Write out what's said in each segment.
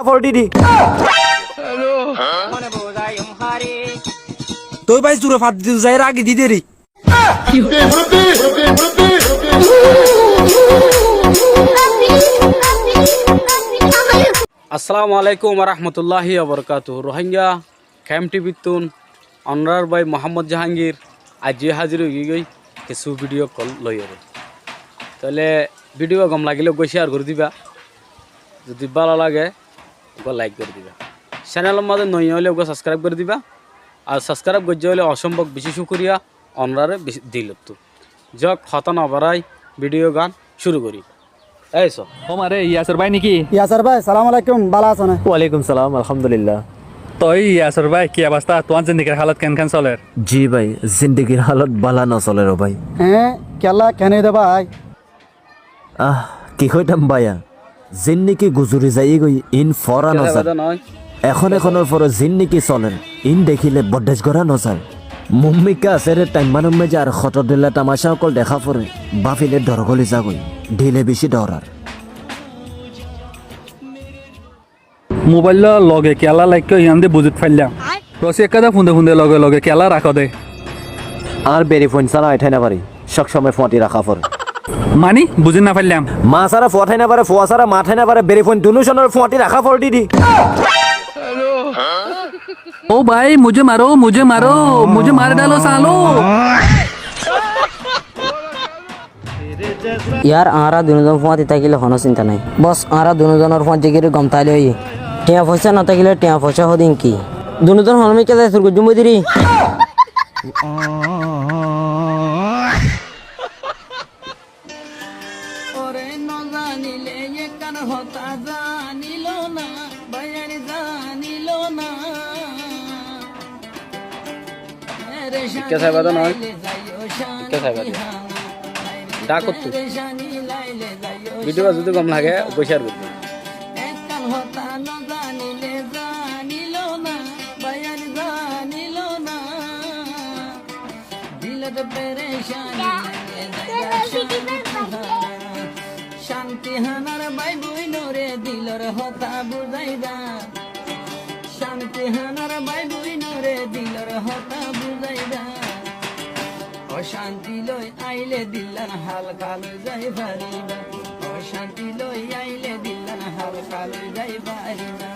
Forty তুই ভাই জুড়ে ফাট দিতে যাই আগে দিতে রে। আসসালামু আলাইকুম রহমতুল্লাহি ওবরকাতু। রোহিঙ্গা ক্যাম্প টিভিতুন অনরার ভাই মোহাম্মদ জাহাঙ্গীর আজি হাজির হয়ে গই কিছু ভিডিও কল লইরে। তাহলে ভিডিও গম লাগিলে গই শেয়ার করে দিবা, যদি ভালো লাগে ওকে লাইক করে দিবা, চ্যানেলের মধ্যে নই হলে ওকে সাবস্ক্রাইব করে দিবা। আর সাবস্ক্রাইব করতে হলে অসম্ভব বেশি শুক্রিয়া অনরারে দিল। তো যক হতন অবরাই ভিডিও গান শুরু করি। এইসো ওমারে ইয়াসর ভাই নাকি? ইয়াসার ভাই সালাম আলাইকুম, ভালো আছো না? ওয়ালাইকুম সালাম, আলহামদুলিল্লাহ। তই ইয়াসর ভাই কি অবস্থা? তোমার জিন্দিগির হালত কেন কেন চলে? জি ভাই, জিন্দগির হালত বালা নচলে র ভাই। হ্যাঁ কেলা কেন দে ভাই? কি কইতাম ভাইয়া, জিন্দিগি গুজুরি যাই গই ইন ফরা নজার। এখনের পর জিন্দিগি চলেন ইন দেখিলে বডেজ গড়া নজার। মুম্মিকা আছে রে টাইম মানুষ মেজে আর খতর দিলে তামাশা অকল দেখা পরে বাফিলে ডরগলি যাগই ঢিলে বেশি ডরার। মোবাইল লগে কেলা লাইক ইয়ান দে বুঝিত ফাইলাম রসি একাদা ফুন্দে ফুন্দে লগে লগে কেলা রাখো দে। আর বেরি ফোন সারা আইঠাই না পারি, সব সময় ফটি রাখা পরে। মানি বুঝি না ফাইলাম। মা সারা ফটাই না পারে, ফোয়া সারা মাঠাই না পারে, বেরি ফোন দুনুশনের ফটি রাখা পড়ি দি। ओ भाई मुझे मारो मुझे मारो मुझे मार डालो सालो। यार आरा दुनुजन फोन থাকিলে কোনো চিন্তা নাই বস। আরা দুনুজনের ফোন জিগিরে গমতাইলে হই টিয়া পয়সা না থাকিলে টিয়া পয়সা হদিন কি দুনুজন হলমি কে যায় সুরগু জুমদিরি। ওরে ন জানিলে একান হতা জানিলো না বায়ার জানিলো না। কে সাহেবা তো নয়, কে সাহেবা ডাকত তো ভিডিও যদি কম লাগে ওকে শেয়ার করতে। একান হতা ন জানিলে জানিলো না বায়ার জানিলো না। দিলত পেরেশানি শান্তি হানার বাই বই নরে দিলর হতা বুঝাইবা। শান্তি হানার বাই বই নরে দিলর হতা বুঝাইবা। অশান্তি লই আইলে দিল্লান হালকা লই যাই পারিবা। অশান্তি লই আইলে দিল্লান হালকা লই যাই পারিবা।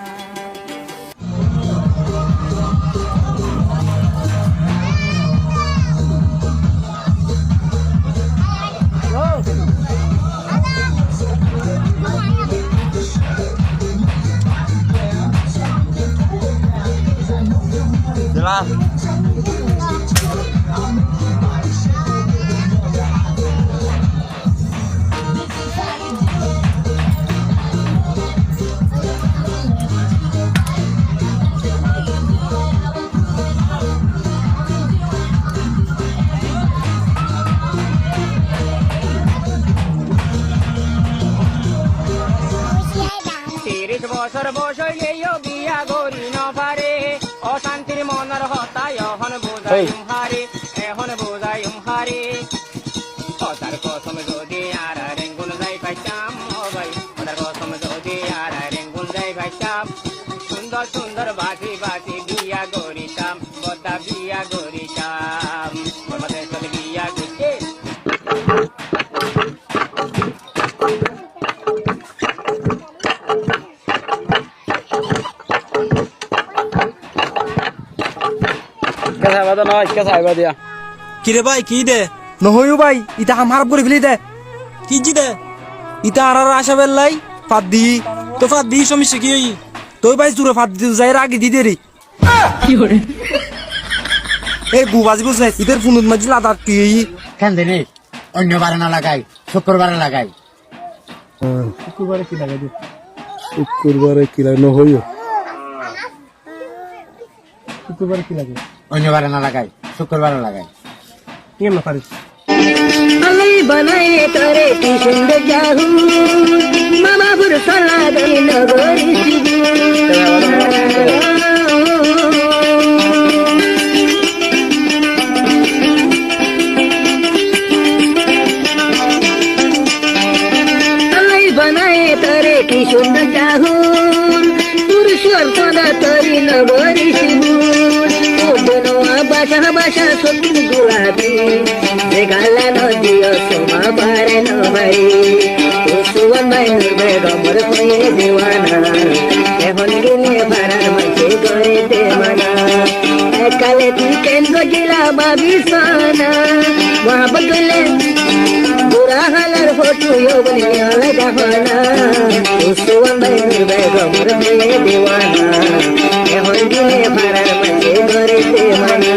বছর বসইলেও বিয়া গরি ন পারে। অশান্তির মনের হতায় এখন বোঝাই হারে, এখন বোঝাই হারে। কথার কসম যদি আর রেঙ্গুন যাই পাইতাম ও ভাই, কথার কসম যদি আর রেঙ্গুন যাই পাইতাম। সুন্দর সুন্দর বাসি বাসি বিয়া গরিতাম, বদা বিয়া গরিতাম। আমাদের সাথে বিয়া করতে কিরে ভাই কি দে নহইও ভাই ইটা হাম হারাপ করে ফেলি দে। কি জি দে ইটা আর আশা বেললাই ফাদ দি তো ফাদ দি সমস্যা কি হই তুই ভাই জুড়ে ফাট দিতে যাই আগে দিতে রে। এই বুবাজি বুঝাই ইদের ফোনত মাঝি লাদার কি কেন দিনি অন্যবারে না লাগাই, শুক্রবারে লাগাই। শুক্রবারে কি লাগাই? শুক্রবারে কি লাগাই? নহইও শুক্রবারে কি লাগে? অন্যবারে না লাগাই, শুক্রবারে লাগাই। কি না পারিস আলাই বানায় করে কি সুন্দর যাহু মামা বুর সালা দেই নগরি আলাই বানায় করে কি সুন্দর যাহু দুয়ার পদা তরি নগরী শিবুর বনোয়া বাসা বাসা সতীন গুলাবি যে গালা নদীয় সোমা পারে নভাই সুবন ভাই নুরবে গমর হয়ে দেওয়ানা এখন গেলে ভাড়ার মাঝে ঘরে দেওয়ানা কালে তুই কেন গজিলা বাবি সানা মহাবত গলে বুড়া হালার ফটো বলে আলাদা হনা সুবন ভাই নুরবে গমর হয়ে দেওয়ানা এখন গেলে ভাড়ার মাঝে ঘরে দেওয়ানা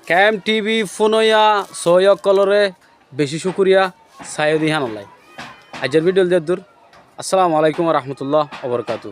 ক্যাম টিভি ফোনয়া সহयोग কলরে বেশি শুক্রিয়া সায়দি হানালাই আজের ভিডিও দিয়ে দূর আসসালামু আলাইকুম রহমতুল্লাহ ওবরকাতু